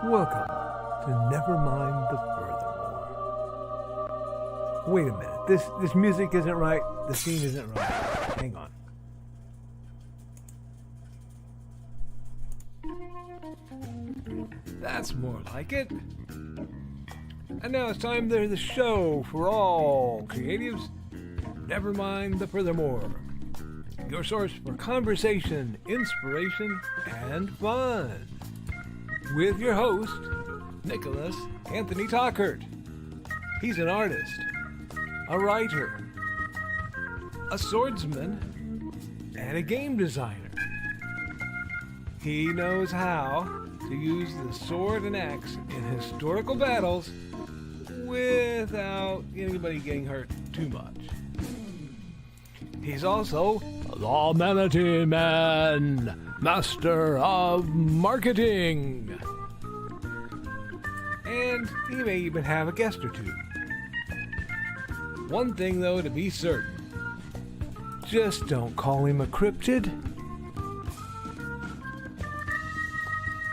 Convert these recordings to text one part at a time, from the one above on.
Welcome to Nevermind the Furthermore. Wait a minute, this music isn't right, the scene isn't right. Hang on. That's more like it. And now it's time for the show for all creatives. Nevermind the Furthermore. Your source for conversation, inspiration, and fun. With your host, Nicholas Anthony Tockert. He's an artist, a writer, a swordsman, and a game designer. He knows how to use the sword and axe in historical battles without anybody getting hurt too much. He's also the Manatee Man, master of marketing. And he may even have a guest or two. One thing, though, to be certain. Just don't call him a cryptid.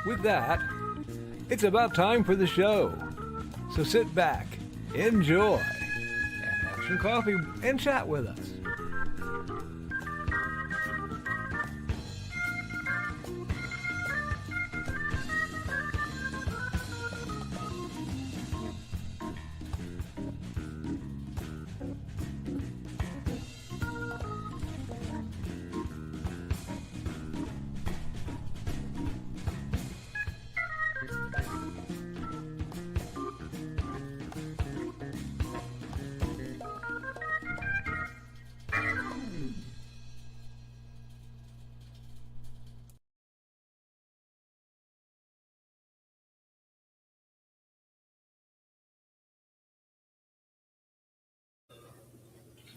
With that, it's about time for the show. So sit back, enjoy, and have some coffee and chat with us.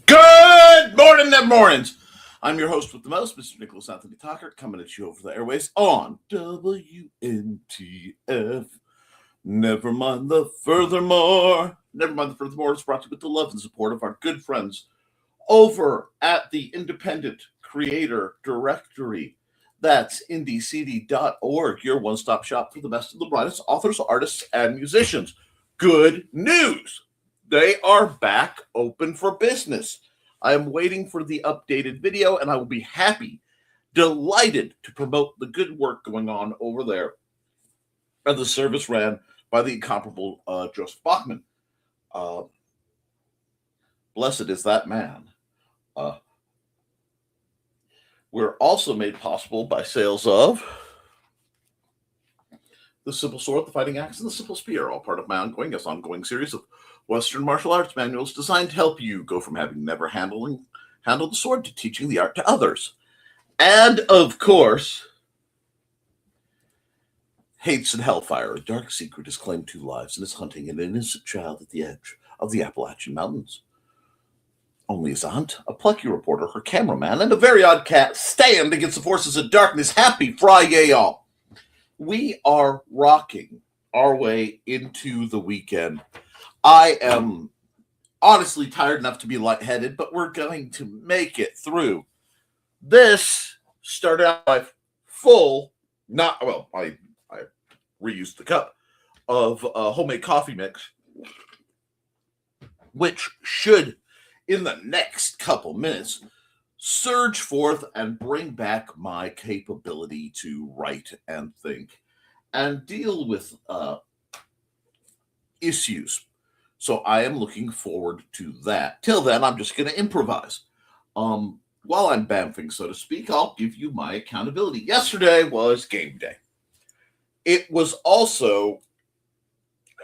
Good morning, them mornings. I'm your host with the most, Mr. Nicholas Anthony Tockert, coming at you over the airways on WNTF. Never mind the furthermore. Never mind the furthermore is brought to you with the love and support of our good friends over at the Independent Creator Directory. That's indiecd.org, your one-stop shop for the best of the brightest authors, artists, and musicians. Good news! They are back open for business. I am waiting for the updated video, and I will be happy, delighted to promote the good work going on over there. And the service ran by the incomparable Joseph Bachman. Blessed is that man. We're also made possible by sales of the Simple Sword, the Fighting Axe, and the Simple Spear, all part of my ongoing series of Western martial arts manuals designed to help you go from having never handled the sword to teaching the art to others. And, of course, Hates and Hellfire, a dark secret has claimed 2 lives and is hunting an innocent child at the edge of the Appalachian Mountains. Only his aunt, a plucky reporter, her cameraman, and a very odd cat stand against the forces of darkness. Happy Friday, y'all. We are rocking our way into the weekend. I am honestly tired enough to be lightheaded, but we're going to make it through. This started out by I reused the cup of homemade coffee mix, which should, in the next couple minutes, surge forth and bring back my capability to write and think and deal with issues. So I am looking forward to that. Till then, I'm just going to improvise. While I'm bamfing, so to speak, I'll give you my accountability. Yesterday was game day. It was also,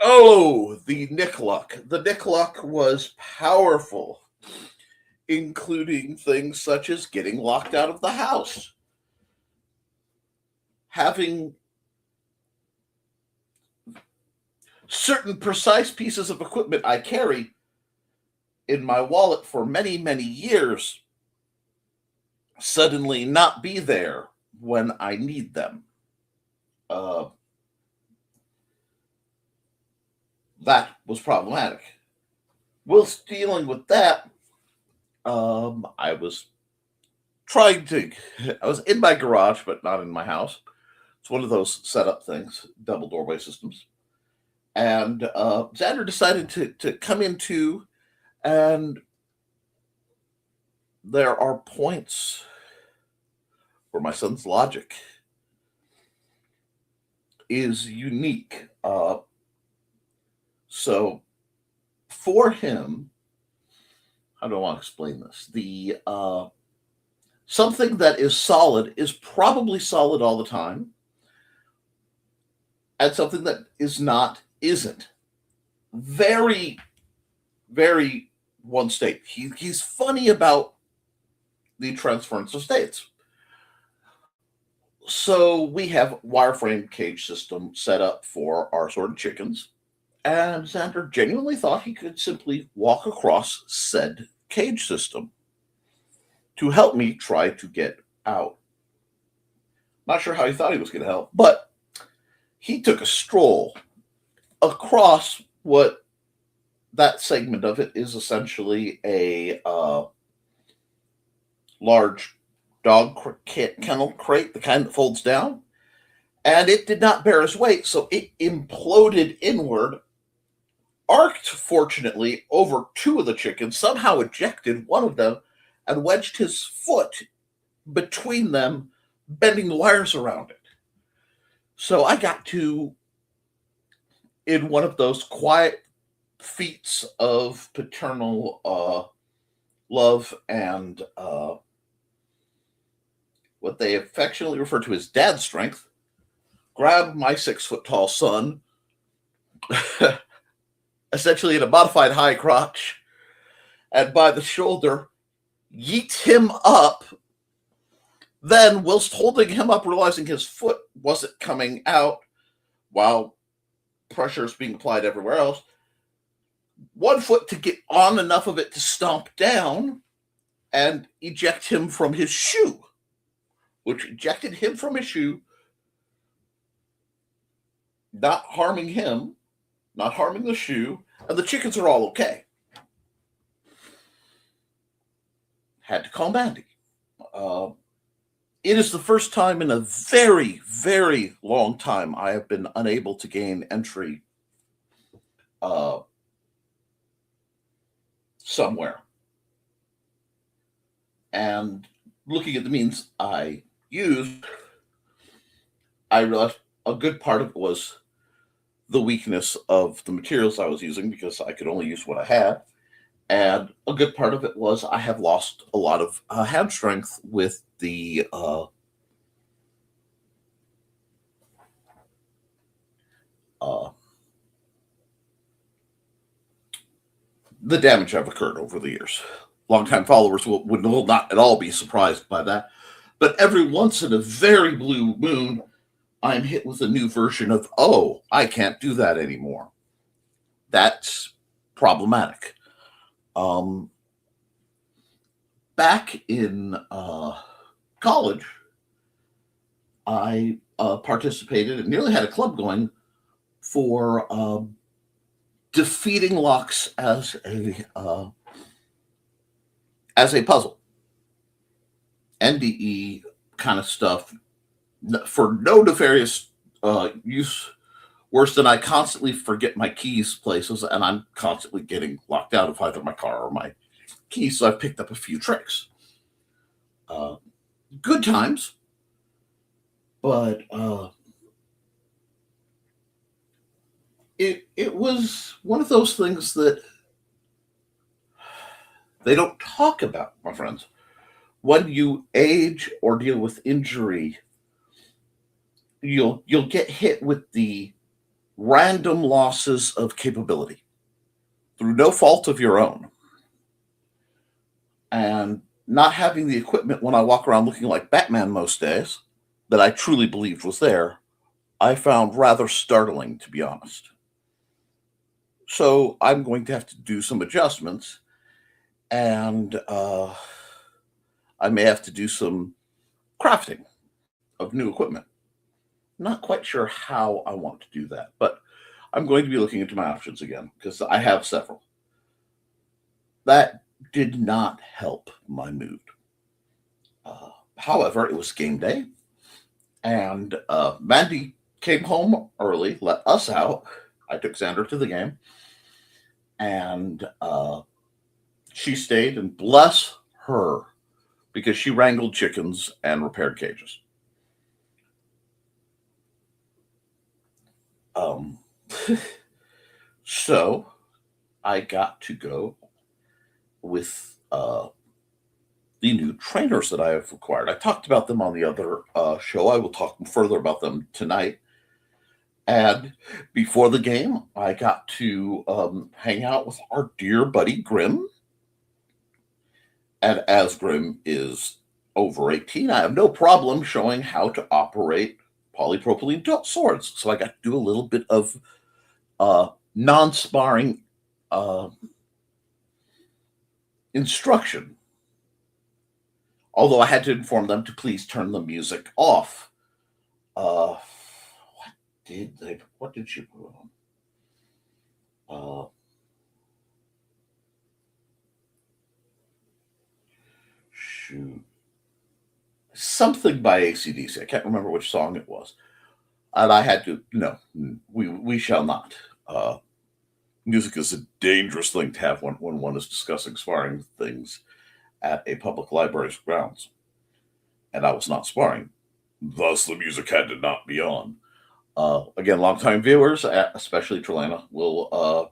the Nick Luck. The Nick Luck was powerful, including things such as getting locked out of the house, having certain precise pieces of equipment I carry in my wallet for many, many years suddenly not be there when I need them. That was problematic. Whilst dealing with that, I was in my garage, but not in my house, It's one of those setup things, double doorway systems. And Xander decided to come into, and there are points where my son's logic is unique. So for him, how do I want to explain this? The something that is solid is probably solid all the time, and something that is not isn't. Very, very one state. He's funny about the transference of states. So we have wireframe cage system set up for our sorted chickens, and Xander genuinely thought he could simply walk across said cage system to help me try to get out. Not sure how he thought he was going to help, but he took a stroll across what that segment of it is essentially a large dog kennel crate, the kind that folds down, and it did not bear his weight, so it imploded inward, arced, fortunately, over two of the chickens, somehow ejected one of them, and wedged his foot between them, bending the wires around it. So I got to, in one of those quiet feats of paternal love and what they affectionately refer to as dad strength, grab my 6-foot-tall son, essentially in a modified high crotch, and by the shoulder, yeet him up. Then, whilst holding him up, realizing his foot wasn't coming out while pressure is being applied everywhere else, one foot to get on enough of it to stomp down and eject him from his shoe, which ejected him from his shoe, not harming him, not harming the shoe, and the chickens are all okay. Had to call Mandy. It is the first time in a very, very long time I have been unable to gain entry somewhere. And looking at the means I used, I realized a good part of it was the weakness of the materials I was using, because I could only use what I had. And a good part of it was I have lost a lot of hand strength with the damage I've occurred over the years. Longtime followers would not at all be surprised by that. But every once in a very blue moon, I'm hit with a new version of, oh, I can't do that anymore. That's problematic. Back in college, I participated and nearly had a club going for defeating locks as a puzzle. NDE kind of stuff for no nefarious use. Worse than I constantly forget my keys places, and I'm constantly getting locked out of either my car or my keys, so I've picked up a few tricks. Good times, but it was one of those things that they don't talk about, my friends. When you age or deal with injury, you'll get hit with the random losses of capability through no fault of your own. And not having the equipment when I walk around looking like Batman most days that I truly believed was there, I found rather startling, to be honest. So I'm going to have to do some adjustments, and I may have to do some crafting of new equipment. Not quite sure how I want to do that, but I'm going to be looking into my options again, because I have several. That did not help my mood. However, it was game day, And Mandy came home early, let us out. I took Xander to the game. And she stayed, and bless her, because she wrangled chickens and repaired cages. So I got to go with the new trainers that I have acquired. I talked about them on the other show. I will talk further about them tonight. And before the game, I got to hang out with our dear buddy Grim. And as Grim is over 18, I have no problem showing how to operate polypropylene swords. So I got to do a little bit of non-sparring instruction. Although I had to inform them to please turn the music off. What did she put on? Shoot. Something by AC/DC. I can't remember which song it was. And I had to, no, we shall not. Music is a dangerous thing to have when one is discussing sparring things at a public library's grounds. And I was not sparring. Thus, the music had to not be on. Again, longtime viewers, especially Trelana, will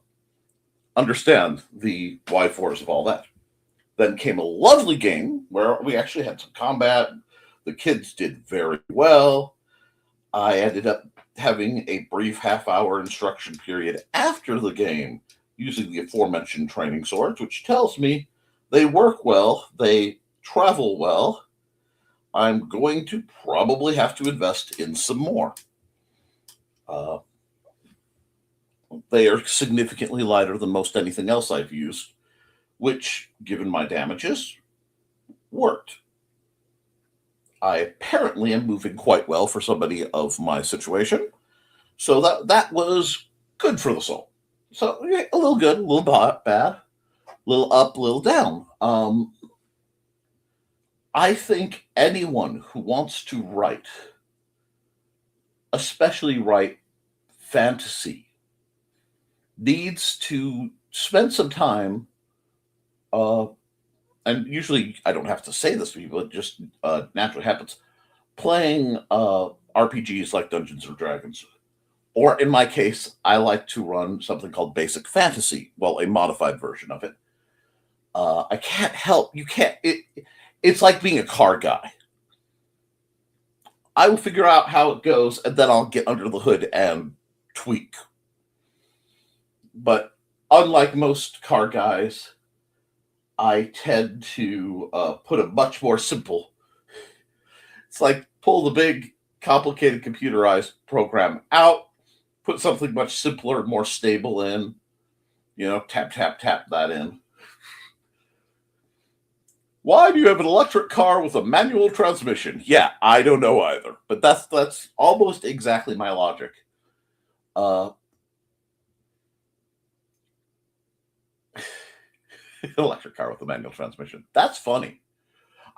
understand the why fors of all that. Then came a lovely game where we actually had some combat. The kids did very well. I ended up having a brief half-hour instruction period after the game using the aforementioned training swords, which tells me they work well, they travel well. I'm going to probably have to invest in some more. They are significantly lighter than most anything else I've used, which, given my damages, worked. I apparently am moving quite well for somebody of my situation, so that was good for the soul. So a little good, a little bad, a little up, a little down. I think anyone who wants to write, especially write fantasy, needs to spend some time, and usually I don't have to say this to people, it just naturally happens, playing RPGs like Dungeons & Dragons. Or in my case, I like to run something called Basic Fantasy, well, a modified version of it. I can't help, it's like being a car guy. I will figure out how it goes, and then I'll get under the hood and tweak. But unlike most car guys, I tend to put a much more simple, it's like pull the big, complicated computerized program out, put something much simpler, more stable in, tap, tap, tap that in. Why do you have an electric car with a manual transmission? Yeah, I don't know either, but that's almost exactly my logic. Electric car with a manual transmission. That's funny.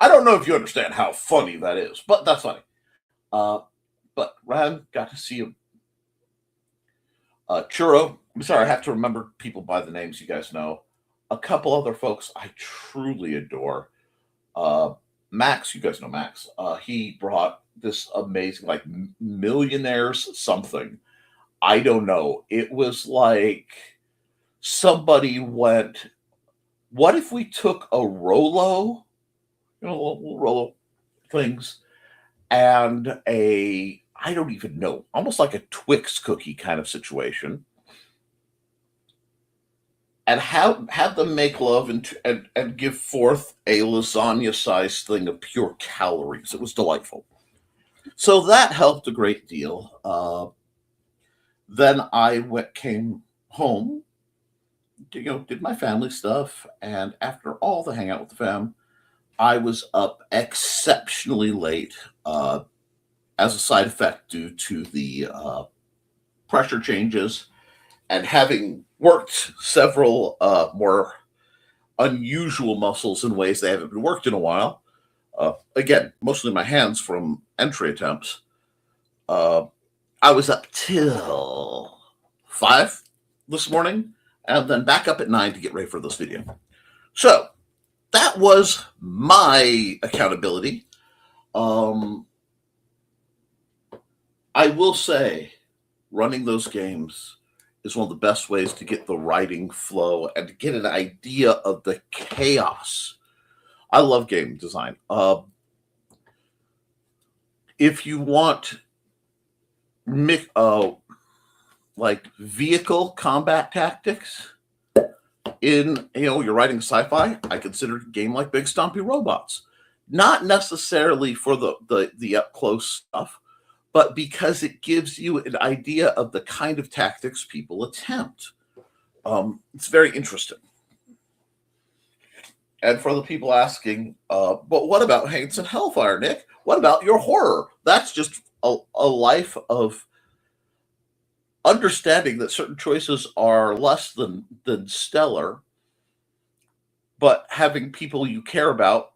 I don't know if you understand how funny that is, but that's funny. But Ryan got to see him. Churro. I'm sorry, I have to remember people by the names you guys know. A couple other folks I truly adore. Max, you guys know Max. He brought this amazing, like, millionaires something. I don't know. It was like somebody went, what if we took a Rolo, little Rolo things, and I don't even know, almost like a Twix cookie kind of situation, and have them make love and give forth a lasagna-sized thing of pure calories. It was delightful. So that helped a great deal. Then I came home, did my family stuff, and after all the hangout with the fam, I was up exceptionally late as a side effect due to the pressure changes and having worked several more unusual muscles in ways they haven't been worked in a while. Again, mostly my hands from entry attempts. I was up till 5 this morning and then back up at 9 to get ready for this video. So that was my accountability. I will say running those games is one of the best ways to get the writing flow and to get an idea of the chaos. I love game design. If you want like vehicle combat tactics in, you're writing sci-fi, I consider a game like Big Stompy Robots. Not necessarily for the up close stuff, but because it gives you an idea of the kind of tactics people attempt. It's very interesting. And for the people asking, but what about Haints and Hellfire, Nick? What about your horror? That's just a life of understanding that certain choices are less than stellar, but having people you care about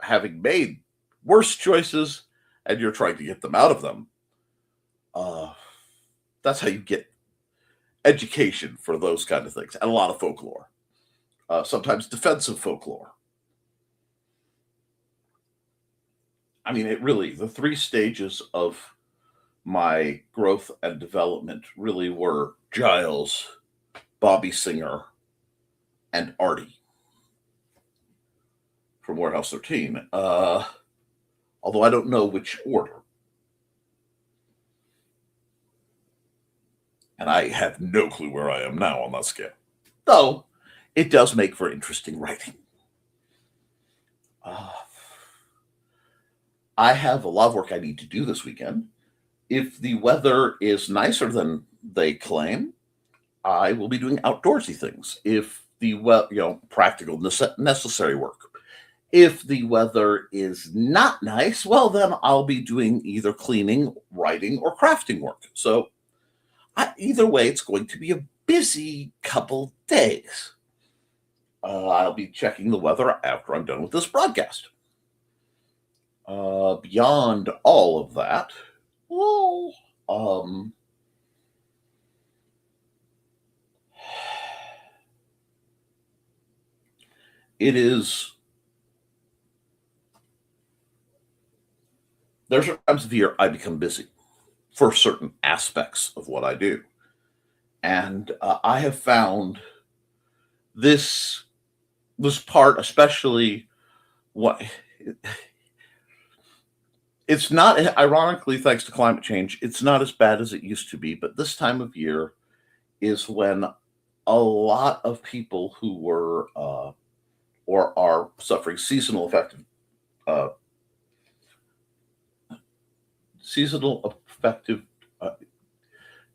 having made worse choices and you're trying to get them out of them. That's how you get education for those kind of things, and a lot of folklore. Sometimes defensive folklore. I mean, the 3 stages of my growth and development really were Giles, Bobby Singer, and Artie from Warehouse 13. Although I don't know which order. And I have no clue where I am now on that scale. Though, it does make for interesting writing. I have a lot of work I need to do this weekend. If the weather is nicer than they claim, I will be doing outdoorsy things. If the practical, necessary work. If the weather is not nice, well, then I'll be doing either cleaning, writing, or crafting work. So either way, it's going to be a busy couple days. I'll be checking the weather after I'm done with this broadcast. Beyond all of that, well, there's times of the year I become busy for certain aspects of what I do. And I have found this part, especially it's not, ironically, thanks to climate change, it's not as bad as it used to be. But this time of year is when a lot of people who were or are suffering seasonal affective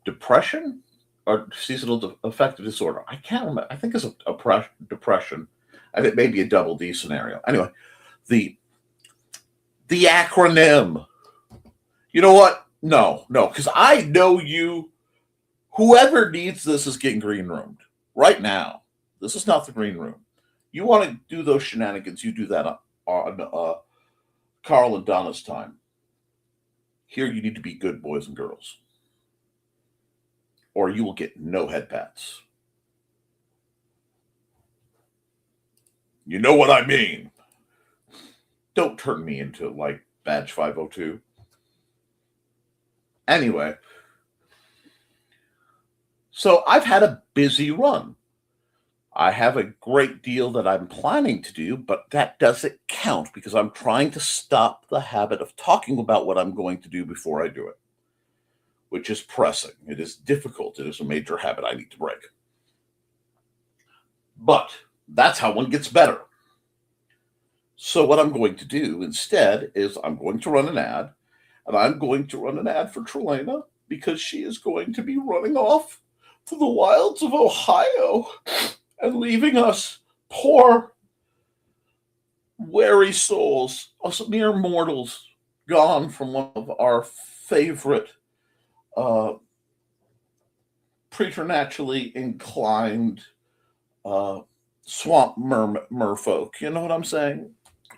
depression or seasonal affective disorder. I can't remember. I think it's a depression, and it may be a double D scenario. Anyway, the acronym. You know what? No, because I know you. Whoever needs this is getting green roomed right now. This is not the green room. You want to do those shenanigans, you do that on Carl and Donna's time. Here you need to be good boys and girls, or you will get no head pats. You know what I mean. Don't turn me into like Badge 502. Anyway, so I've had a busy run. I have a great deal that I'm planning to do, but that doesn't count because I'm trying to stop the habit of talking about what I'm going to do before I do it, which is pressing. It is difficult. It is a major habit I need to break. But that's how one gets better. So what I'm going to do instead is I'm going to run an ad, and I'm going to run an ad for Trelena because she is going to be running off to the wilds of Ohio and leaving us poor, weary souls, us mere mortals, gone from one of our favorite preternaturally inclined swamp merfolk. You know what I'm saying?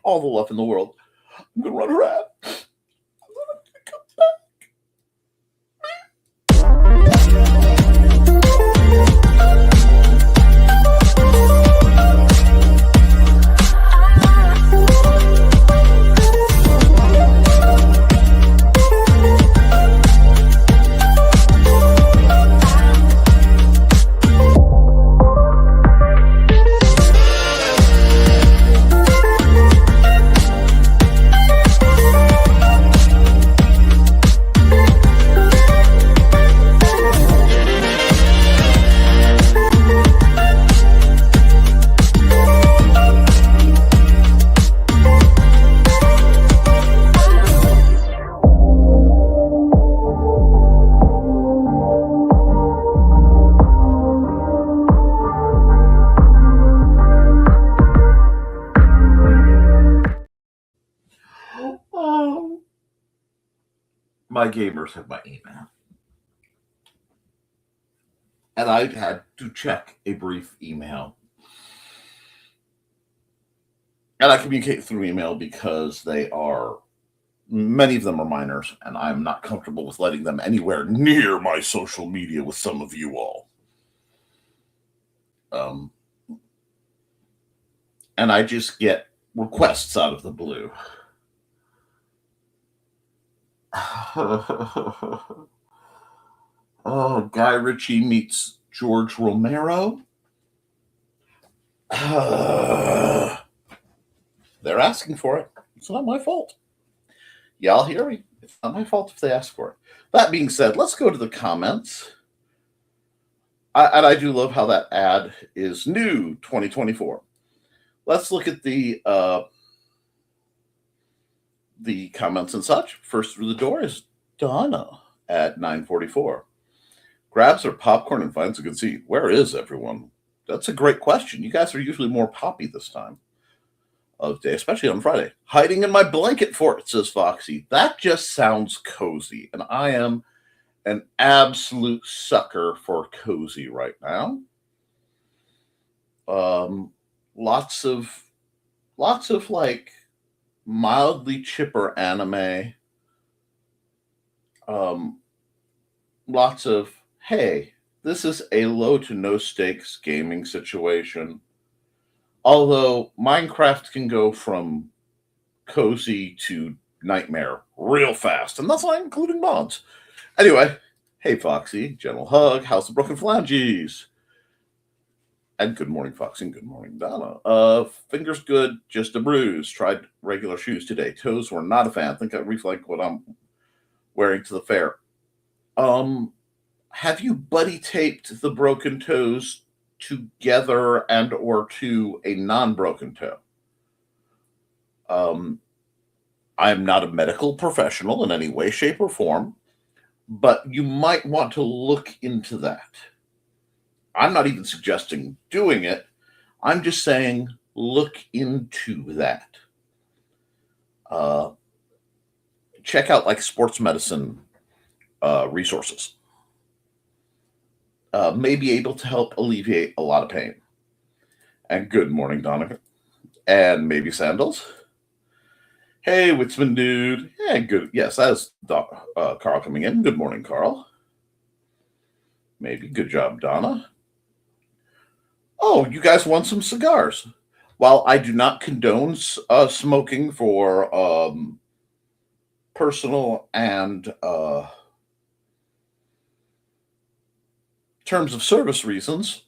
All the love in the world. I'm going to run her ad. I'm going to come back. my gamers have my email. And I had to check a brief email. And I communicate through email because many of them are minors, and I'm not comfortable with letting them anywhere near my social media with some of you all. And I just get requests out of the blue. Oh, Guy Ritchie meets George Romero. They're asking for it. It's not my fault. Y'all hear me? It's not my fault if they ask for it. That being said, let's go to the comments. And I do love how that ad is new 2024. Let's look at the comments and such. First through the door is Donna at 9:44. Grabs her popcorn and finds a good seat. Where is everyone? That's a great question. You guys are usually more poppy this time of day, especially on Friday. Hiding in my blanket fort, says Foxy. That just sounds cozy, and I am an absolute sucker for cozy right now. Lots of like mildly chipper anime. Lots of, hey, this is a low to no stakes gaming situation. Although Minecraft can go from cozy to nightmare real fast, and that's not including mods. Anyway, hey Foxy, gentle hug, House of Broken Phalanges. And good morning, Foxy, and good morning, Donna. Fingers good, just a bruise. Tried regular shoes today. Toes were not a fan. I think I reflect what I'm wearing to the fair. Have you buddy taped the broken toes together and or to a non-broken toe? I'm not a medical professional in any way, shape, or form, but you might want to look into that. I'm not even suggesting doing it. I'm just saying look into that. Check out like sports medicine resources. May be able to help alleviate a lot of pain. And good morning, Donovan. And maybe sandals. Hey, Witzman dude. Yeah, good. Yes, that is Carl coming in. Good morning, Carl. Maybe. Good job, Donna. Oh, you guys want some cigars? While I do not condone smoking for personal and terms of service reasons,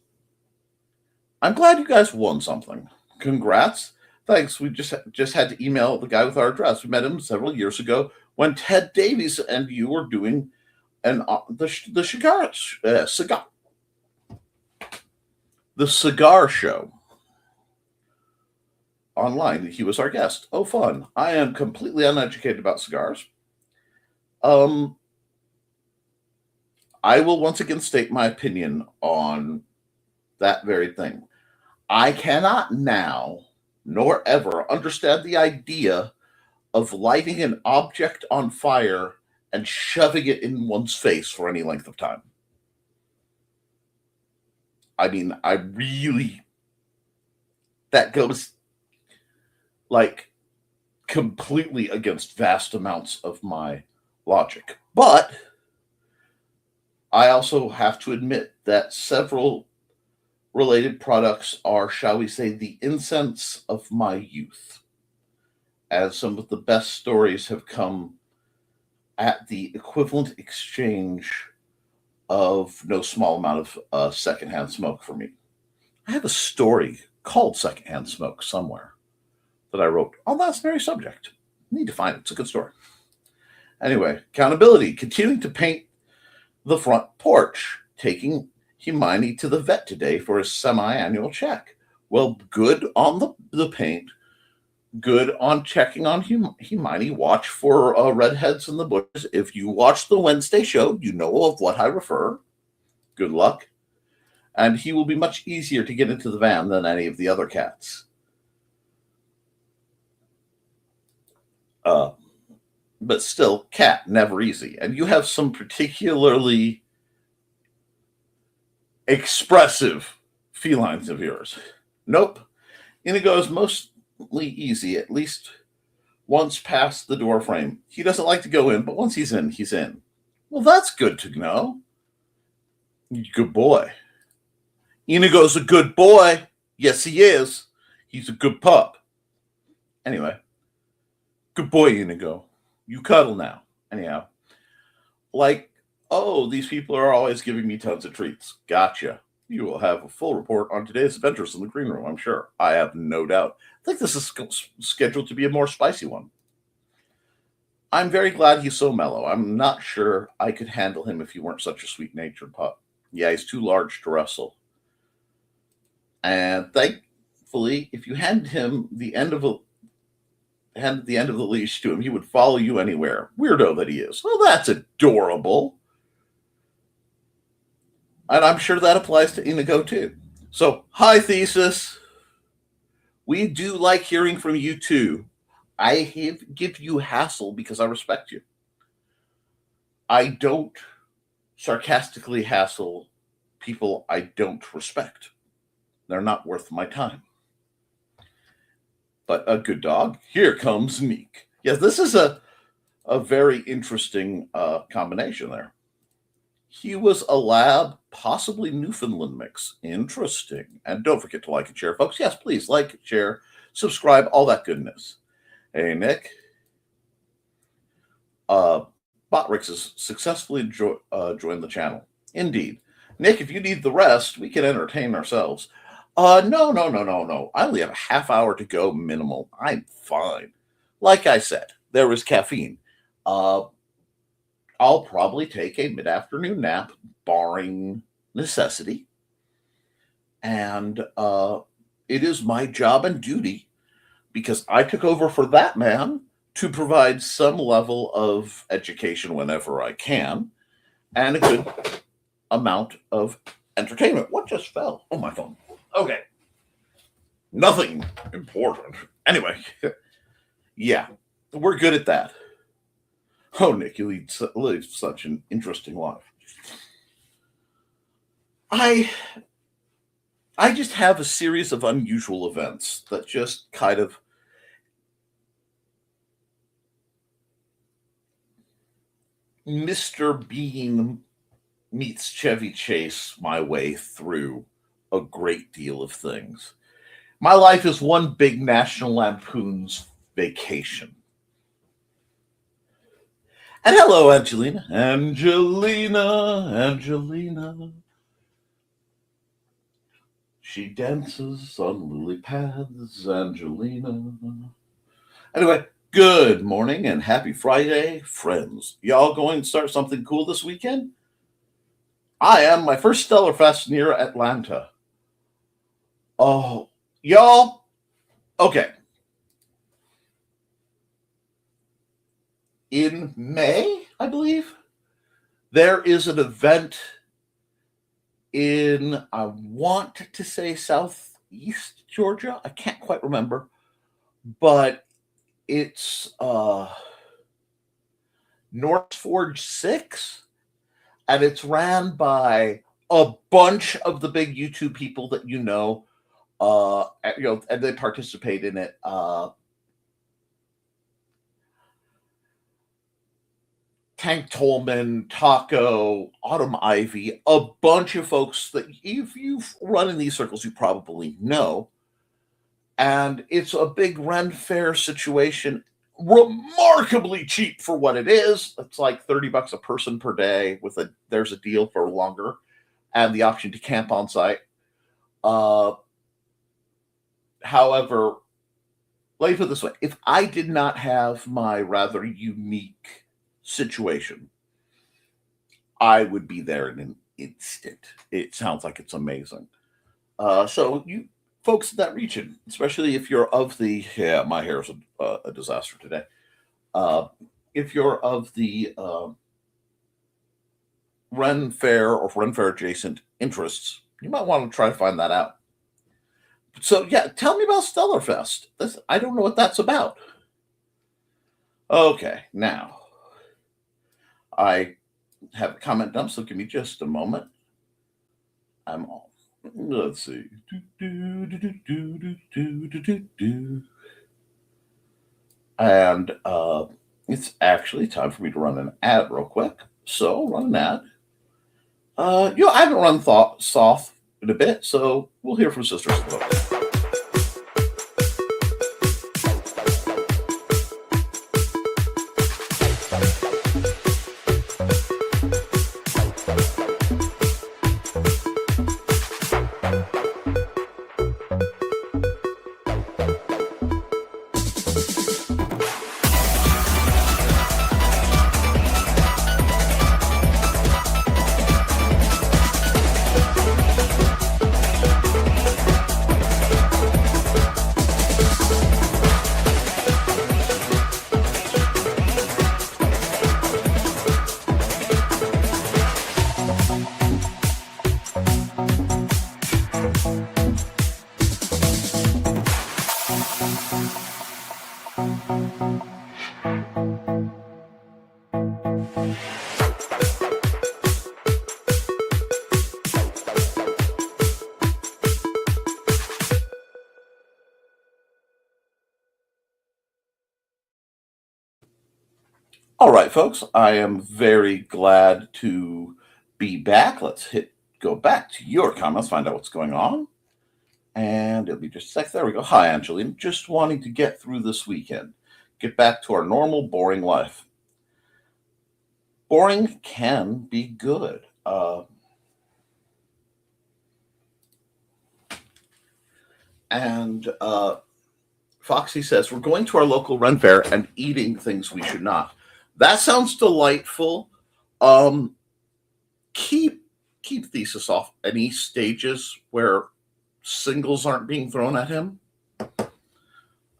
I'm glad you guys won something. Congrats. Thanks. We just had to email the guy with our address. We met him several years ago when Ted Davies and you were doing the cigar show online. He was our guest. Oh, fun. I am completely uneducated about cigars. I will once again state my opinion on that very thing. I cannot now, nor ever, understand the idea of lighting an object on fire and shoving it in one's face for any length of time. I mean, that goes like completely against vast amounts of my logic. But I also have to admit that several related products are, shall we say, the incense of my youth. As some of the best stories have come at the equivalent exchange of no small amount of secondhand smoke for me. I have a story called Secondhand Smoke somewhere that I wrote on that very subject. Need to find it. It's a good story. Anyway, accountability. Continuing to paint the front porch. Taking Hermione to the vet today for his semi-annual check. Well, good on the paint. Good on checking on Hermione. Watch for redheads in the bushes. If you watch the Wednesday show, you know of what I refer. Good luck. And he will be much easier to get into the van than any of the other cats. but still, cat, never easy. And you have some particularly expressive felines of yours. Nope. Inigo is mostly easy, at least once past the door frame. He doesn't like to go in, but once he's in, he's in. Well, that's good to know. Good boy. Inigo's a good boy. Yes, he is. He's a good pup. Anyway, good boy, Inigo. You cuddle now. Anyhow, like, oh, these people are always giving me tons of treats. Gotcha. You will have a full report on today's adventures in the green room, I'm sure. I have no doubt. I think this is scheduled to be a more spicy one. I'm very glad he's so mellow. I'm not sure I could handle him if he weren't such a sweet-natured pup. Yeah, he's too large to wrestle. And thankfully, if you handed him the end of the leash to him, he would follow you anywhere. Weirdo that he is. Well, that's adorable. And I'm sure that applies to Inigo too. So, hi, Thesis. We do like hearing from you too. I give you hassle because I respect you. I don't sarcastically hassle people I don't respect. They're not worth my time. But a good dog. Here comes Meek. Yes, this is a very interesting combination there. He was a lab, possibly Newfoundland mix. Interesting. And don't forget to like and share, folks. Yes, please like, share, subscribe, all that goodness. Hey, Nick. Botrix has successfully joined the channel. Indeed. Nick, if you need the rest, we can entertain ourselves. No. I only have a half hour to go minimal. I'm fine. Like I said, there is caffeine. I'll probably take a mid-afternoon nap, barring necessity. And it is my job and duty, because I took over for that man, to provide some level of education whenever I can, and a good amount of entertainment. What just fell? Oh, my phone. Okay. Nothing important. Anyway, yeah, we're good at that. Oh, Nick, you lead such an interesting life. I just have a series of unusual events that just kind of Mr. Bean meets Chevy Chase my way through a great deal of things. My life is one big National Lampoon's vacation. And hello, Angelina. Angelina. She dances on lily paths, Angelina. Anyway, good morning and happy Friday, friends. Y'all going to start something cool this weekend? I am. My first Stellar Fest near Atlanta. Oh, y'all. Okay. In May, I believe, there is an event in, I want to say Southeast Georgia. I can't quite remember, but it's North Forge 6, and it's ran by a bunch of the big YouTube people that you know, and they participate in it. Tank Tolman, Taco, Autumn Ivy, a bunch of folks that if you've run in these circles, you probably know. And it's a big Ren Fair situation, remarkably cheap for what it is. It's like $30 a person per day there's a deal for longer and the option to camp on site. However, let me put it this way. If I did not have my rather unique situation, I would be there in an instant. It sounds like it's amazing. So you folks in that region, especially if you're of the, my hair is a disaster today. If you're of the Ren Fair or Ren Fair adjacent interests, you might want to try to find that out. So yeah, tell me about Stellarfest. I don't know what that's about. Okay, now I have a comment dump, so give me just a moment. I'm all. Let's see. And it's actually time for me to run an ad real quick. So run an ad. I haven't run Soth in a bit, so we'll hear from Sisters of Hope. All right, folks, I am very glad to be back. Let's go back to your comments, find out what's going on. And it'll be just a sec. There we go. Hi, Angeline. Just wanting to get through this weekend, get back to our normal, boring life. Boring can be good. Foxy says, we're going to our local run fair and eating things we should not. That sounds delightful. Keep Thesis off any stages where singles aren't being thrown at him.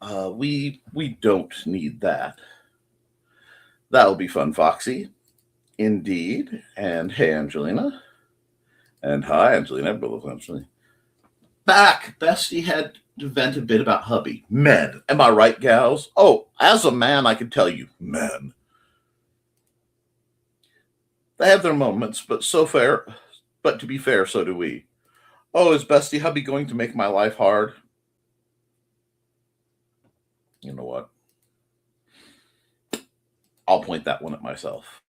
We don't need that. That'll be fun, Foxy. Indeed. And hey, Angelina. And hi, Angelina. Back. Bestie had to vent a bit about hubby. Men. Am I right, gals? Oh, as a man, I can tell you, men. They have their moments, but to be fair, so do we. Oh, is Bestie hubby going to make my life hard? You know what? I'll point that one at myself.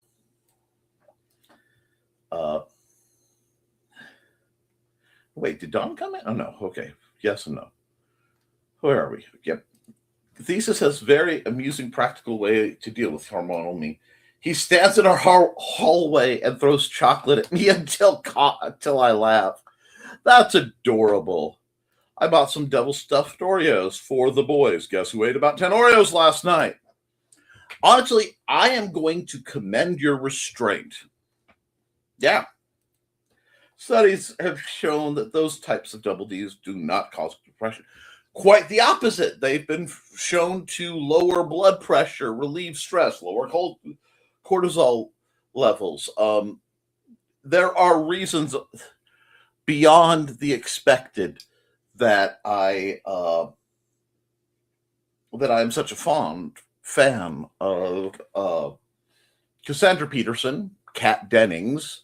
Wait, did Don come in? Oh, no. Okay. Yes and no. Where are we? Yep. Thesis has very amusing practical way to deal with hormonal me. He stands in our hallway and throws chocolate at me until I laugh. That's adorable. I bought some double stuffed Oreos for the boys. Guess who ate about 10 Oreos last night? Honestly, I am going to commend your restraint. Yeah. Studies have shown that those types of double Ds do not cause depression. Quite the opposite. They've been shown to lower blood pressure, relieve stress, lower cortisol levels. There are reasons beyond the expected that I'm such a fond fan of Cassandra Peterson, Kat Dennings,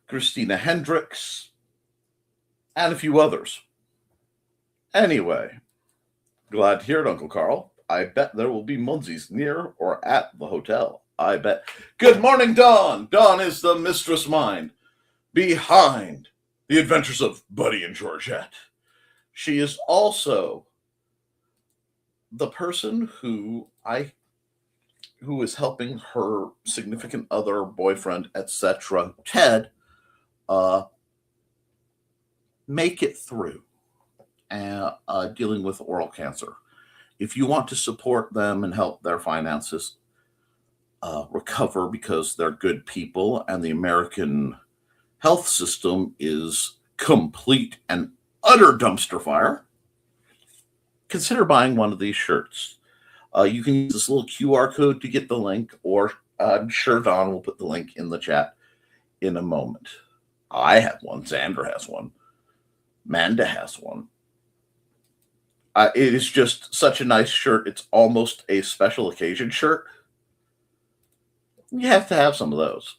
Christina Hendricks, and a few others. Anyway, glad to hear it, Uncle Carl. I bet there will be Munsies near or at the hotel. I bet. Good morning, Dawn. Dawn is the mistress mind behind the adventures of Buddy and Georgette. She is also the person who is helping her significant other, boyfriend, etc., Ted, make it through dealing with oral cancer. If you want to support them and help their finances recover because they're good people and the American health system is complete and utter dumpster fire, consider buying one of these shirts. You can use this little QR code to get the link, or I'm sure Don will put the link in the chat in a moment. I have one. Sandra has one. Manda has one. It is just such a nice shirt. It's almost a special occasion shirt. You have to have some of those.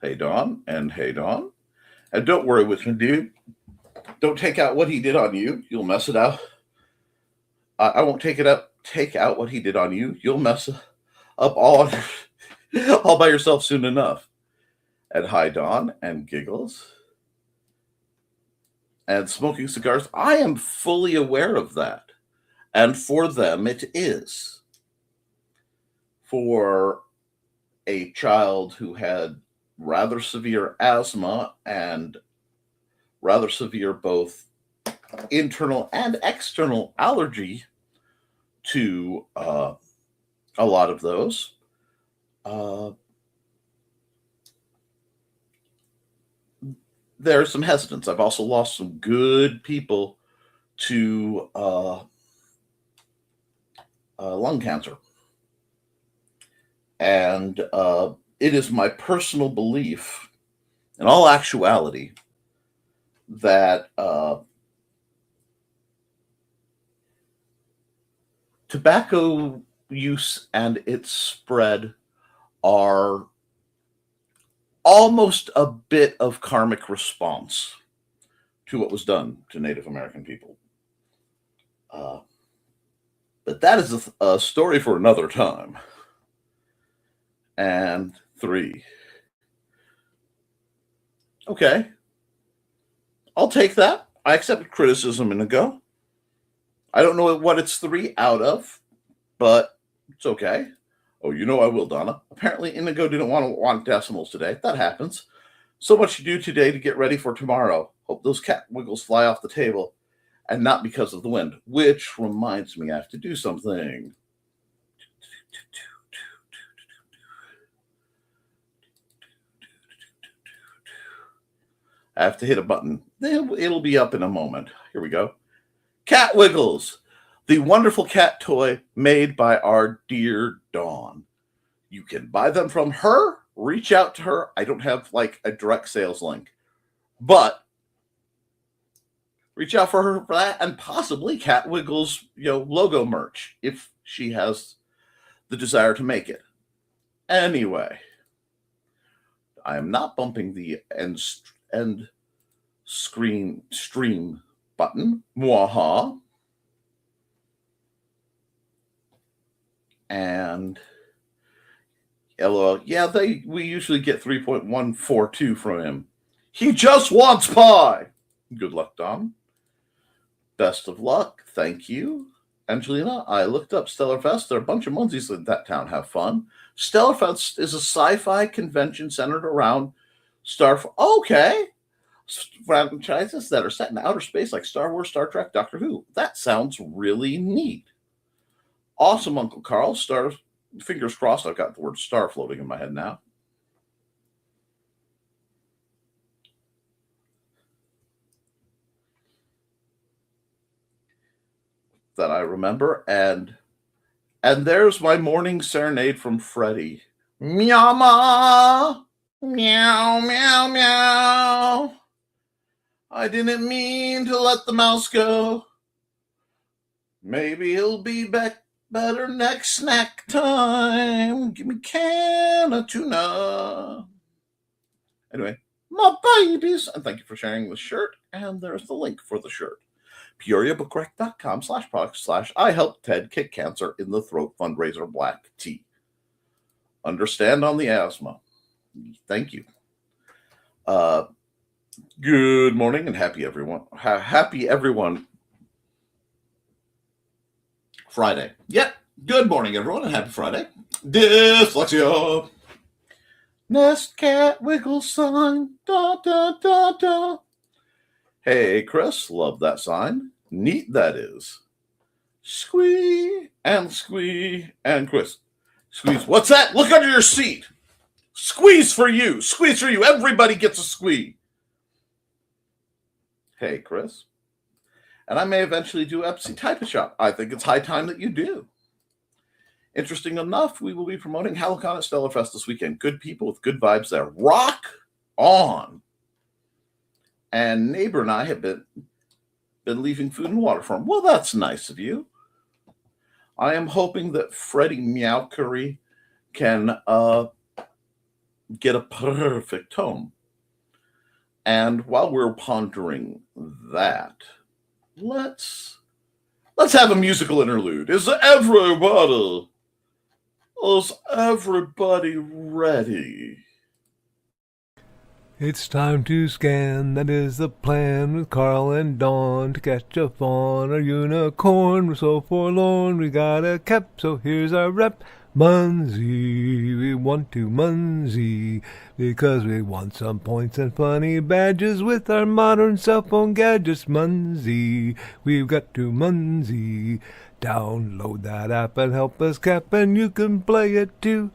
Hey, Dawn, and hey, Dawn. And don't worry with me, dude. Don't take out what he did on you. You'll mess it out. I won't take out what he did on you. You'll mess up all by yourself soon enough. And hi, Dawn, and Giggles. And smoking cigars. I am fully aware of that. And for them, it is. For a child who had rather severe asthma and rather severe both internal and external allergy to a lot of those. There's some hesitance. I've also lost some good people to lung cancer. And it is my personal belief, in all actuality, that tobacco use and its spread are almost a bit of karmic response to what was done to Native American people. But that is a story for another time. And 3. Okay. I'll take that. I accepted criticism in a go. I don't know what it's 3 out of, but it's okay. Oh, you know I will, Donna. Apparently Indigo didn't want decimals today. That happens. So much to do today to get ready for tomorrow. Hope those cat wiggles fly off the table, and not because of the wind, which reminds me I have to do something. I have to hit a button. It'll be up in a moment. Here we go. Cat Wiggles, the wonderful cat toy made by our dear Dawn. You can buy them from her. Reach out to her. I don't have like a direct sales link, but reach out for her for that, and possibly Cat Wiggles, logo merch if she has the desire to make it. Anyway, I am not bumping the end stream button. Mwaha. And LOL. Yeah, we usually get 3.142 from him. He just wants pie. Good luck, Dom. Best of luck. Thank you. Angelina, I looked up Stellarfest. There are a bunch of Munsies in that town. Have fun. Stellarfest is a sci-fi convention centered around Okay. Franchises that are set in outer space like Star Wars, Star Trek, Doctor Who. That sounds really neat. Awesome, Uncle Carl. Fingers crossed, I've got the word star floating in my head now. That I remember. And there's my morning serenade from Freddie. Meow, ma. Meow, meow, meow. I didn't mean to let the mouse go. Maybe he'll be back better next snack time. Give me a can of tuna. Anyway, my babies. And thank you for sharing the shirt. And there's the link for the shirt. PeoriaBookRec.com/product/I help Ted kick cancer in the throat fundraiser black tea. Understand on the asthma. Thank you. Good morning and happy everyone. Friday. Yep. Good morning, everyone, and happy Friday. Dyslexia. Nest cat wiggle sign. Da, da, da, da. Hey, Chris. Love that sign. Neat that is. Squee and Chris. Squeeze. What's that? Look under your seat. Squeeze for you. Squeeze for you. Everybody gets a squee. Hey, Chris. And I may eventually do Epsi Type of Shop. I think it's high time that you do. Interesting enough, we will be promoting Halicon at Stellarfest this weekend. Good people with good vibes there. Rock on! And Neighbor and I have been leaving food and water for him. Well, that's nice of you. I am hoping that Freddie Meow Curry can get a perfect home. And while we're pondering that, let's have a musical interlude. Is everybody ready? It's time to scan, that is the plan, with Carl and Dawn to catch a fawn or unicorn. We're so forlorn, we got a cap, so here's our rep. Munsey, we want to Munsey, because we want some points and funny badges with our modern cell phone gadgets. Munsey, we've got to Munsey. Download that app and help us cap, and you can play it too.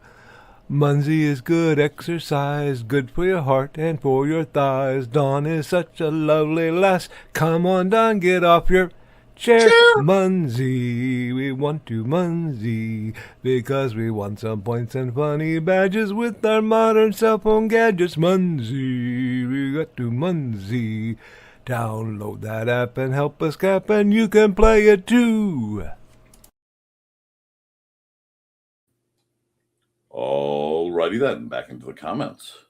Munsey is good exercise, good for your heart and for your thighs. Dawn is such a lovely lass. Come on, Dawn, get off your chair. Munsey, we want to Munsey, because we want some points and funny badges with our modern cell phone gadgets. Munsey, we got to Munsey. Download that app and help us cap, and you can play it too. Alrighty then, back into the comments.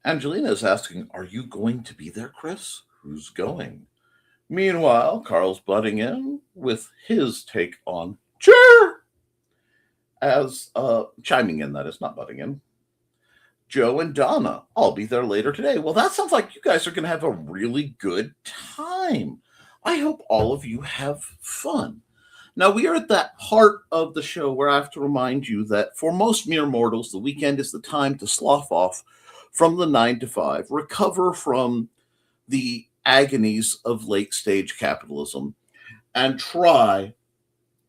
Angelina is asking, are you going to be there, Chris? Who's going? Meanwhile, Carl's butting in with his take on Sure! As chiming in, that is, not butting in. Joe and Donna, I'll be there later today. Well, that sounds like you guys are going to have a really good time. I hope all of you have fun. Now, we are at that part of the show where I have to remind you that for most mere mortals, the weekend is the time to slough off from the 9 to 5, recover from the agonies of late-stage capitalism, and try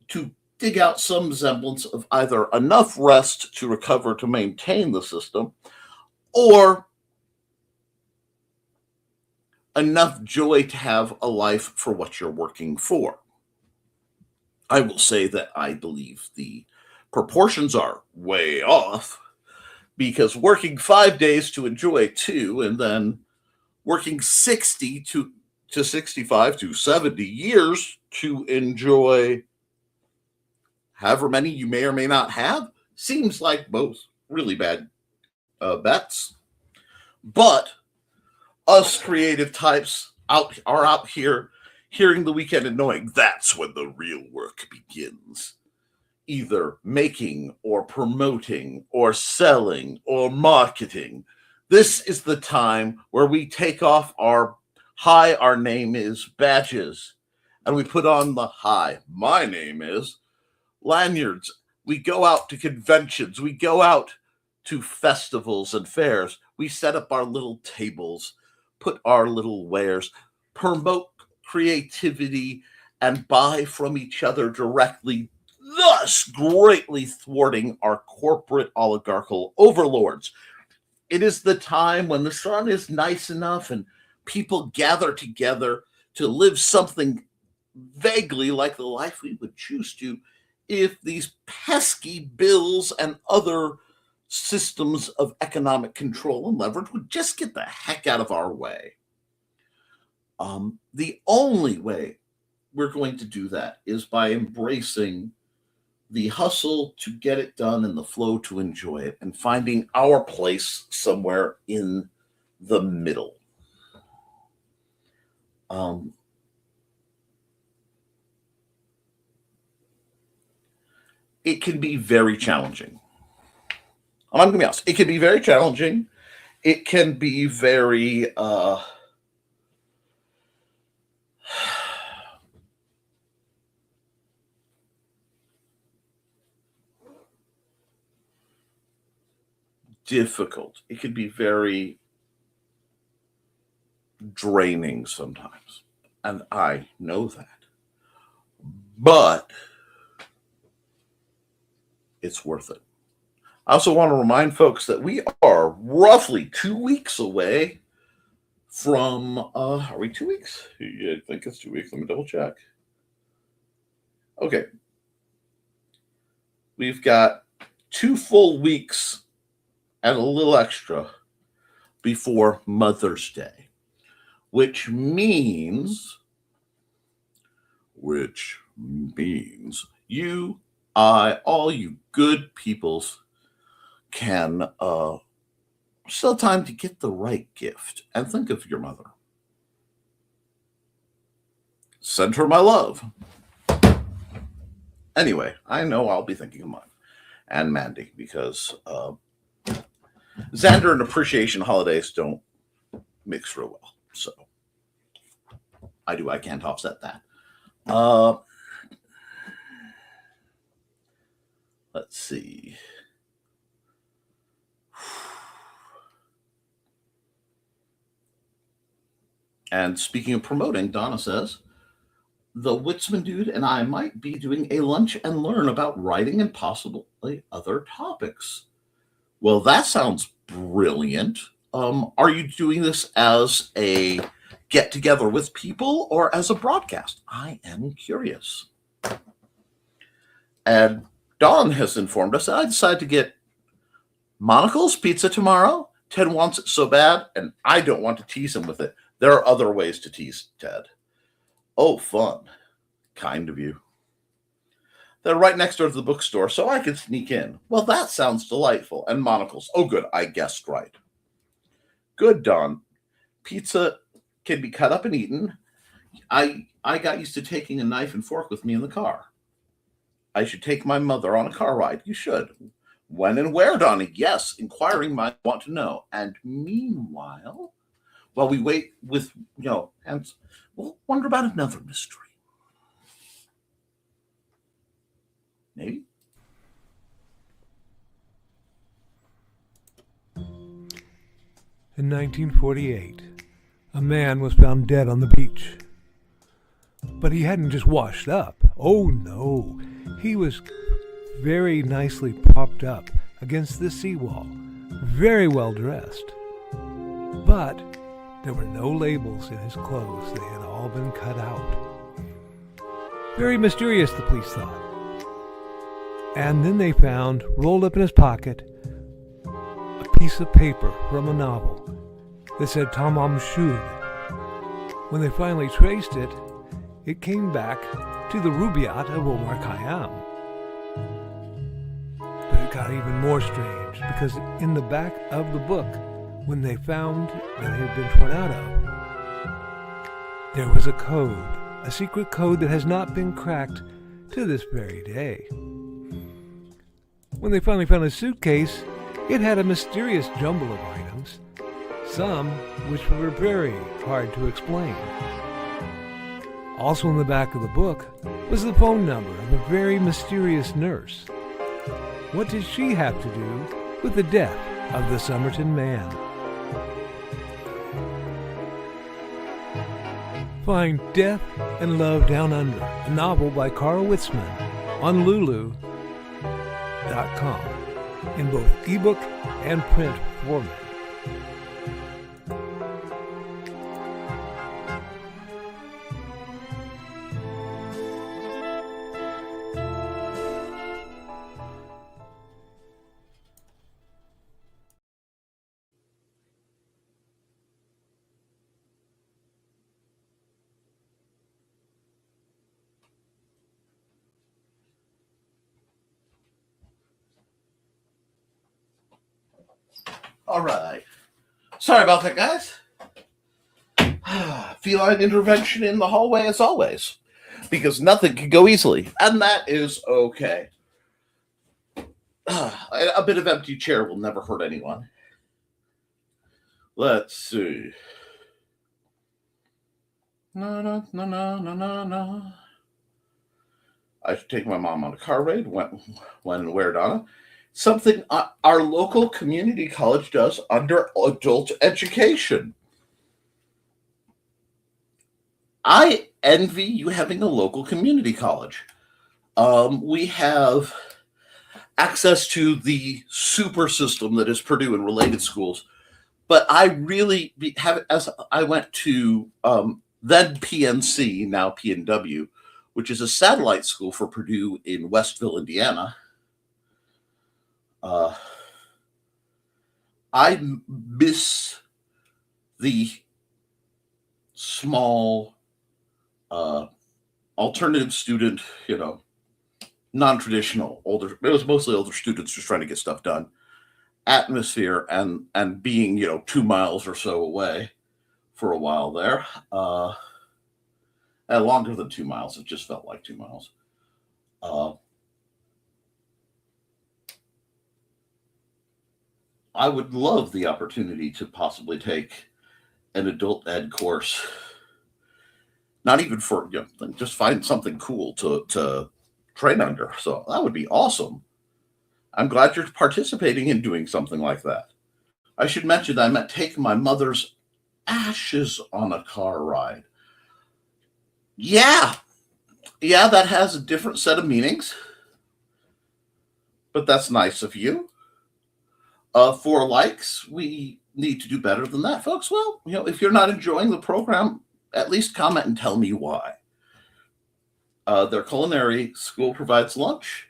to dig out some semblance of either enough rest to recover to maintain the system, or enough joy to have a life for what you're working for. I will say that I believe the proportions are way off, because working 5 days to enjoy 2, and then working 60 to 65 to 70 years to enjoy however many you may or may not have, seems like both really bad bets. But us creative types are out here hearing the weekend and knowing that's when the real work begins. Either making or promoting or selling or marketing. This is the time where we take off our "Hi, our name is" badges, and we put on the "Hi, my name is" lanyards. We go out to conventions. We go out to festivals and fairs. We set up our little tables, put our little wares, promote creativity, and buy from each other directly, thus greatly thwarting our corporate oligarchical overlords. It is the time when the sun is nice enough and people gather together to live something vaguely like the life we would choose to, if these pesky bills and other systems of economic control and leverage would just get the heck out of our way. The only way we're going to do that is by embracing the hustle to get it done and the flow to enjoy it, and finding our place somewhere in the middle. It can be very challenging. I'm going to be honest. It can be very challenging. It can be very difficult. It can be very draining sometimes. And I know that. But it's worth it. I also want to remind folks that we are roughly 2 weeks away from, are we 2 weeks? Yeah, I think it's 2 weeks. Let me double check. Okay. we've got 2 full weeks and a little extra before Mother's Day, which means you, all you good peoples can still time to get the right gift and think of your mother. Send her my love. Anyway, I know I'll be thinking of mine and Mandy because Xander and appreciation holidays don't mix real well. So I can't offset that. Let's see. And speaking of promoting, Donna says, the Witzman dude and I might be doing a lunch and learn about writing and possibly other topics. Well, that sounds brilliant. Are you doing this as a get together with people or as a broadcast? I am curious. And Dawn has informed us that I decided to get Monocle's pizza tomorrow. Ted wants it so bad, and I don't want to tease him with it. There are other ways to tease Ted. Oh, fun. Kind of you. They're right next door to the bookstore, so I can sneak in. Well, that sounds delightful. And Monocle's. Oh, good. I guessed right. Good, Don. Pizza can be cut up and eaten. I got used to taking a knife and fork with me in the car. I should take my mother on a car ride. You should. When and where, Donnie? Yes, inquiring might want to know. And meanwhile, while we wait with, and we'll wonder about another mystery. Maybe. In 1948, a man was found dead on the beach. But he hadn't just washed up. Oh no, he was very nicely propped up against the seawall, very well dressed. But there were no labels in his clothes. They had all been cut out. Very mysterious, the police thought. And then they found, rolled up in his pocket, a piece of paper from a novel that said Tamam Shud. When they finally traced it, it came back to the Rubaiyat of Omar Khayyam. But it got even more strange, because in the back of the book, when they found that it had been torn out of, there was a code, a secret code that has not been cracked to this very day. When they finally found a suitcase, it had a mysterious jumble of items, some which were very hard to explain. Also in the back of the book was the phone number of a very mysterious nurse. What did she have to do with the death of the Somerton man? Find Death and Love Down Under, a novel by Carl Witzman, on Lulu.com in both ebook and print format. All right. Sorry about that, guys. Feline intervention in the hallway as always, because nothing can go easily, and that is okay. A bit of empty chair will never hurt anyone. Let's see. No. I should take my mom on a car ride. When and where, Donna? Something our local community college does under adult education. I envy you having a local community college. We have access to the super system that is Purdue and related schools, but I really have, as I went to then PNC, now PNW, which is a satellite school for Purdue in Westville, Indiana. Uh, I miss the small alternative student, non-traditional older. It was mostly older students just trying to get stuff done. Atmosphere and being 2 miles or so away for a while there. And longer than 2 miles. It just felt like 2 miles. I would love the opportunity to possibly take an adult ed course. Not even for just find something cool to train under. So that would be awesome. I'm glad you're participating in doing something like that. I should mention that I meant taking my mother's ashes on a car ride. Yeah, that has a different set of meanings, but that's nice of you. 4 likes, we need to do better than that, folks. Well, if you're not enjoying the program, at least comment and tell me why. Their culinary school provides lunch,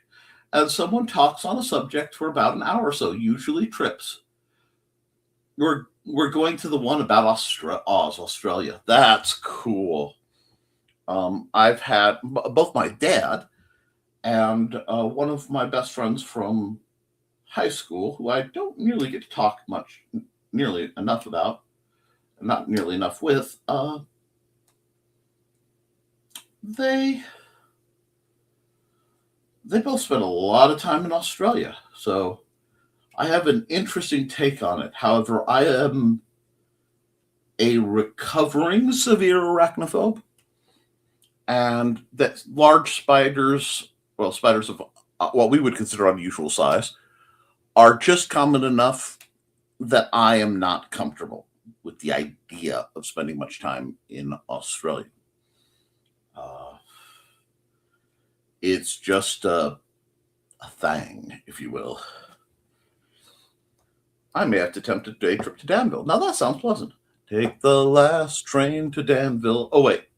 and someone talks on a subject for about an hour or so, usually trips. We're going to the one about Australia. That's cool. I've had both my dad and one of my best friends from high school, who I don't nearly get to talk nearly enough about, not nearly enough with. They both spent a lot of time in Australia, so I have an interesting take on it. However, I am a recovering severe arachnophobe, and that large spiders, spiders of what we would consider unusual size, are just common enough that I am not comfortable with the idea of spending much time in Australia. It's just a thing, if you will. I may have to attempt a day trip to Danville. Now that sounds pleasant. Take the last train to Danville. Oh, wait.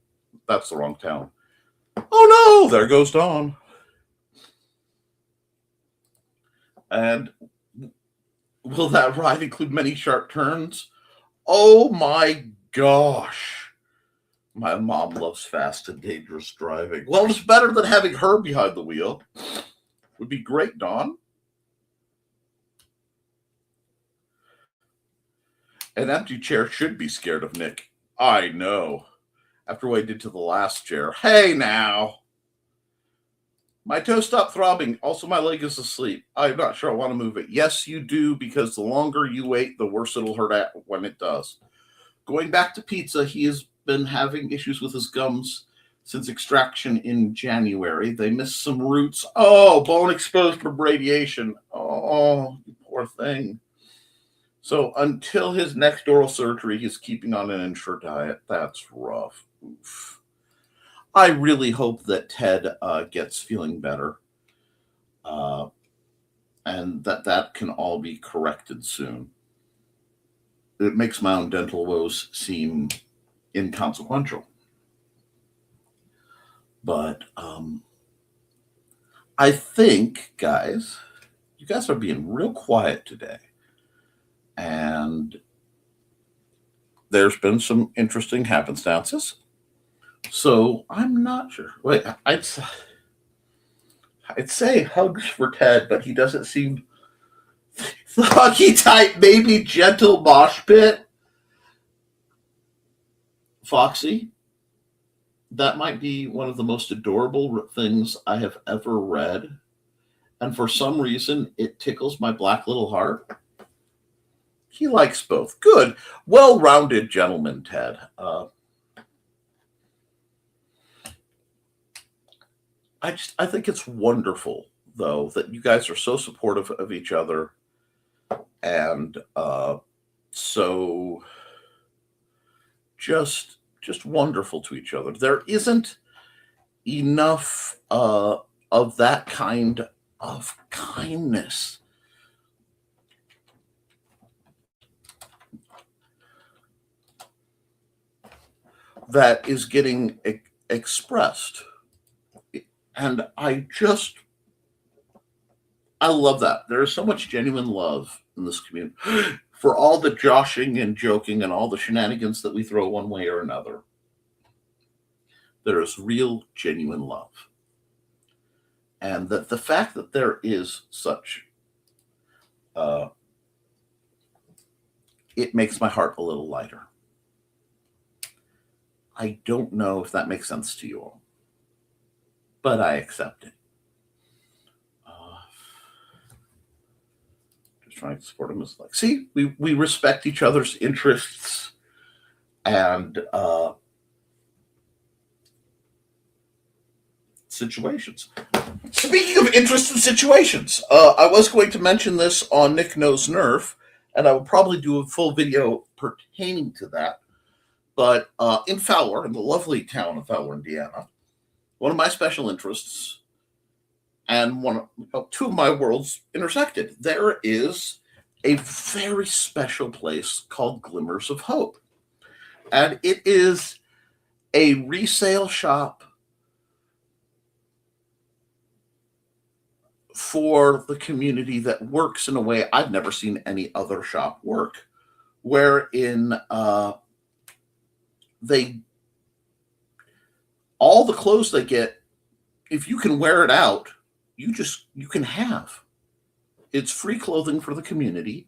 That's the wrong town. Oh, no. There goes Dawn. And will that ride include many sharp turns? Oh, my gosh. My mom loves fast and dangerous driving. Well, it's better than having her behind the wheel. Would be great, Dawn. An empty chair should be scared of Nick. I know. After what I did to the last chair. Hey, now. My toe stopped throbbing. Also, my leg is asleep. I'm not sure I want to move it. Yes, you do, because the longer you wait, the worse it'll hurt when it does. Going back to pizza, he has been having issues with his gums since extraction in January. They missed some roots. Oh, bone exposed from radiation. Oh, you poor thing. So until his next oral surgery, he's keeping on an insured diet. That's rough. Oof. I really hope that Ted gets feeling better, and that can all be corrected soon. It makes my own dental woes seem inconsequential. But I think, guys, you guys are being real quiet today. And there's been some interesting happenstances. So I'm not sure. Wait, I'd say hugs for Ted, but he doesn't seem the huggy type, maybe gentle mosh pit. Foxy, that might be one of the most adorable things I have ever read. And for some reason, it tickles my black little heart. He likes both. Good. Well-rounded gentleman, Ted. I think it's wonderful, though, that you guys are so supportive of each other and so just wonderful to each other. There isn't enough of that kind of kindness that is getting expressed. And I just I love that. There is so much genuine love in this community for all the joshing and joking and all the shenanigans that we throw one way or another. There is real, genuine love. And that the fact that there is such, it makes my heart a little lighter. I don't know if that makes sense to you all, but I accept it. Just trying to support them as like, see, we respect each other's interests and situations. Speaking of interests and situations, I was going to mention this on Nick Knows Nerf, and I will probably do a full video pertaining to that. But in Fowler, in the lovely town of Fowler, Indiana, one of my special interests and two of my worlds intersected. There is a very special place called Glimmers of Hope. And it is a resale shop for the community that works in a way I've never seen any other shop work, wherein all the clothes they get, if you can wear it out, you can have. It's free clothing for the community.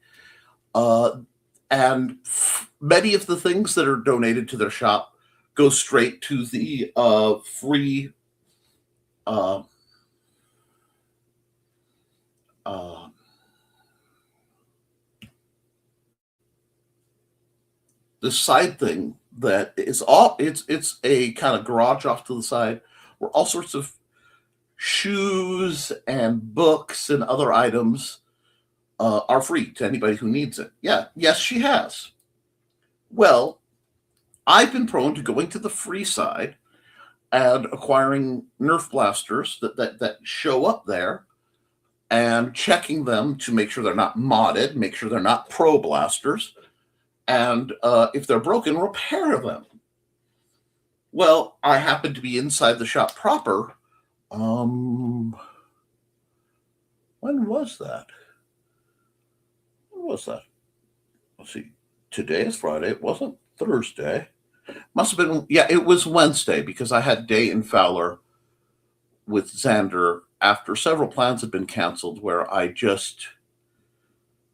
And many of the things that are donated to their shop go straight to the free this side thing that is it's a kind of garage off to the side where all sorts of shoes and books and other items are free to anybody who needs it. Yes, she has. Well, I've been prone to going to the free side and acquiring Nerf blasters that show up there and checking them to make sure they're not modded, make sure they're not pro blasters, and if they're broken, repair them. Well, I happen to be inside the shop proper. When was that? When was that? Let's see. Today is Friday. It wasn't Thursday. Must have been, yeah, it was Wednesday because I had day in Fowler with Xander after several plans had been canceled where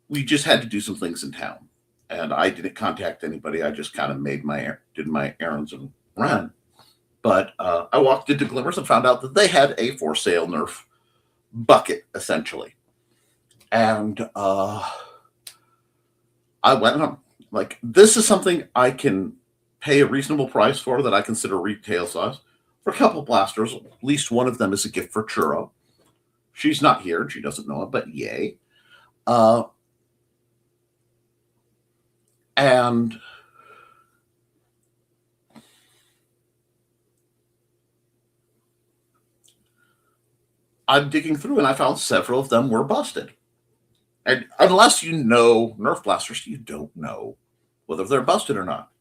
we just had to do some things in town. And I didn't contact anybody. I just kind of did my errands and ran. But I walked into Glimmers and found out that they had a for sale Nerf bucket, essentially. And I went and I'm like, this is something I can pay a reasonable price for that I consider retail size. For a couple blasters, at least one of them is a gift for Churro. She's not here and she doesn't know it, but yay. And I'm digging through and I found several of them were busted. And unless you know Nerf blasters, you don't know whether they're busted or not.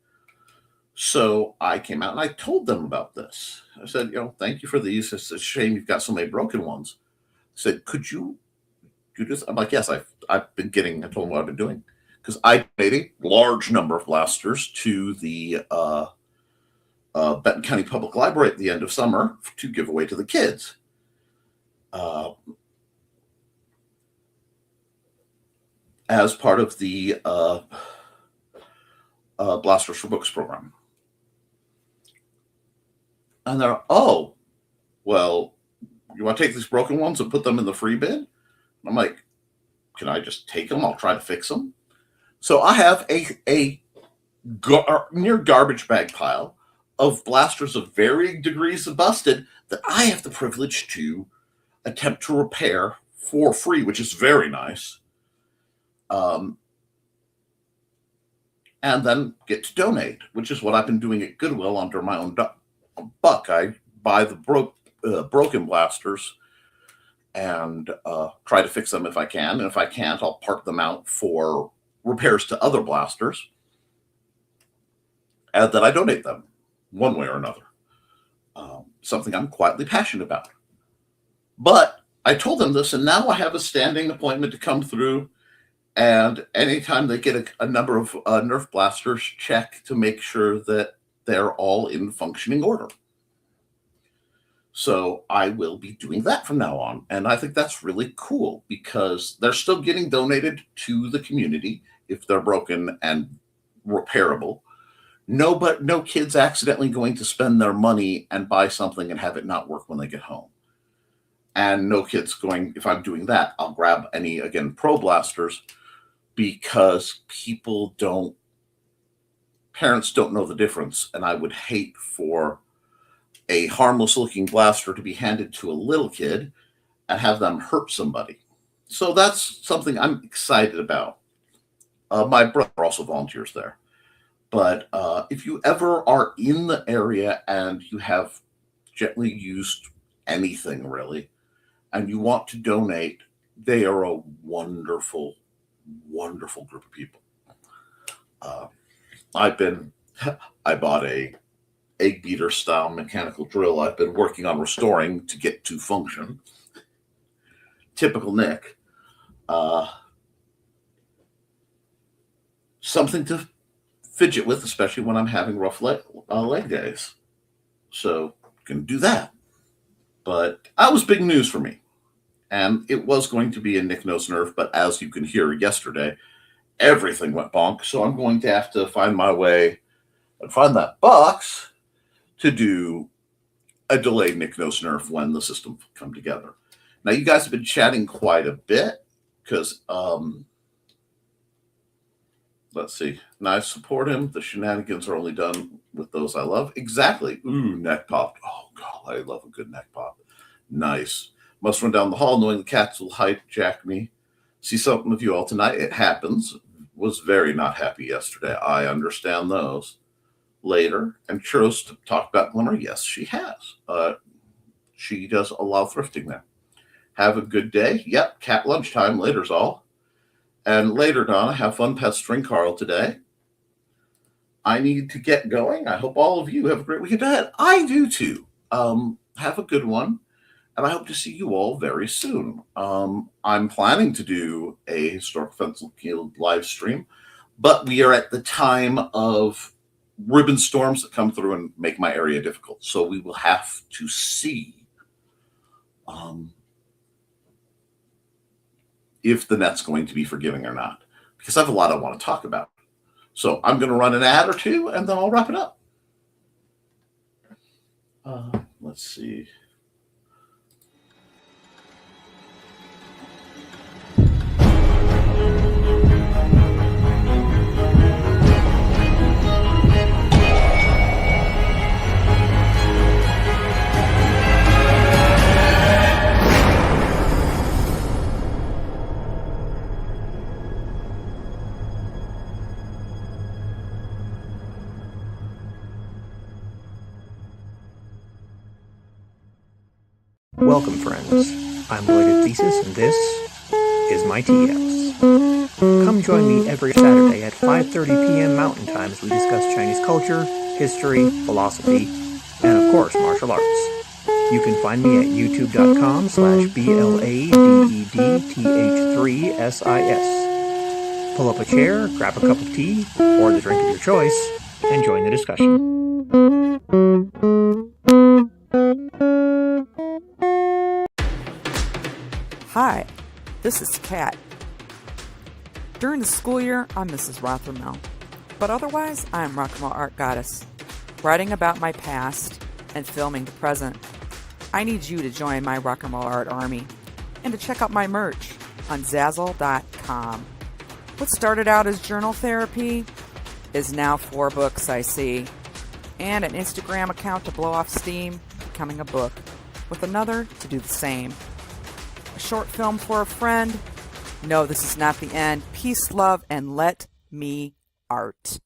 So I came out and I told them about this. I said, thank you for these. It's a shame you've got so many broken ones. I said, could you do this? I'm like, yes, I've been getting, I told them what I've been doing. Because I donated a large number of blasters to the Benton County Public Library at the end of summer to give away to the kids. As part of the Blasters for Books program. And they're, oh, well, you want to take these broken ones and put them in the free bin? I'm like, can I just take them? I'll try to fix them. So I have a near garbage bag pile of blasters of varying degrees of busted that I have the privilege to attempt to repair for free, which is very nice. And then get to donate, which is what I've been doing at Goodwill under my own buck. I buy the broken blasters and try to fix them if I can. And if I can't, I'll park them out for repairs to other blasters. And then I donate them one way or another. Something I'm quietly passionate about. But I told them this, and now I have a standing appointment to come through. And anytime they get a number of Nerf blasters, check to make sure that they're all in functioning order. So I will be doing that from now on. And I think that's really cool because they're still getting donated to the community if they're broken and repairable. No kids accidentally going to spend their money and buy something and have it not work when they get home. And no kids going, if I'm doing that, I'll grab any, again, Pro Blasters because parents don't know the difference. And I would hate for a harmless looking blaster to be handed to a little kid and have them hurt somebody. So that's something I'm excited about. My brother also volunteers there. But if you ever are in the area and you have gently used anything really, and you want to donate, they are a wonderful, wonderful group of people. I bought a egg beater style mechanical drill I've been working on restoring to get to function. Typical Nick. Something to fidget with, especially when I'm having rough leg days. So can do that. But that was big news for me. And it was going to be a Nick Knows Nerf, but as you can hear yesterday, everything went bonk. So I'm going to have to find my way and find that box to do a delayed Nick Knows Nerf when the system come together. Now, you guys have been chatting quite a bit because, let's see. Now I support him. The shenanigans are only done with those I love. Exactly. Ooh, neck popped. Oh, God, I love a good neck pop. Nice. Must run down the hall knowing the cats will hijack me. See something with you all tonight. It happens. Was very not happy yesterday. I understand those. Later, and Churros to talk about Glimmer. Yes, she has. She does a lot of thrifting there. Have a good day. Yep, cat lunchtime. Later's all. And later, Donna, have fun pestering Carl today. I need to get going. I hope all of you have a great weekend ahead. I do too. Have a good one. And I hope to see you all very soon. I'm planning to do a Historic Pencil Field live stream, but we are at the time of ribbon storms that come through and make my area difficult. So we will have to see if the net's going to be forgiving or not, because I have a lot I want to talk about. So I'm going to run an ad or two, and then I'll wrap it up. Let's see. Welcome, friends. I'm Lloyd at Thesis, and this is my tea house. Come join me every Saturday at 5:30 p.m. Mountain Time as we discuss Chinese culture, history, philosophy, and of course, martial arts. You can find me at youtube.com/BLADEDTH3SIS. Pull up a chair, grab a cup of tea, or the drink of your choice, and join the discussion. Hi, this is Kat. During the school year, I'm Mrs. Rothermel, but otherwise, I'm Rock and Roll Art Goddess, writing about my past and filming the present. I need you to join my Rock and Roll Art army and to check out my merch on Zazzle.com. What started out as journal therapy is now 4 books, I see, and an Instagram account to blow off steam, becoming a book, with another to do the same. A short film for a friend. No, this is not the end. Peace, love, and let me art.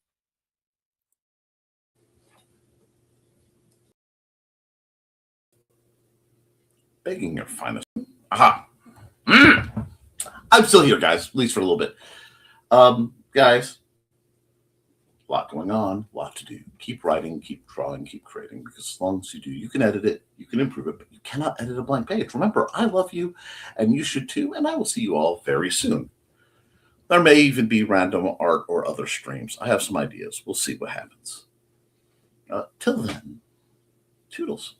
Begging your finest. Aha. I'm still here, guys, at least for a little bit. Guys, A lot going on, a lot to do. Keep writing, keep drawing, keep creating, because as long as you do, you can edit it, you can improve it, but you cannot edit a blank page. Remember, I love you, and you should too, and I will see you all very soon. There may even be random art or other streams. I have some ideas. We'll see what happens. Till then, toodles.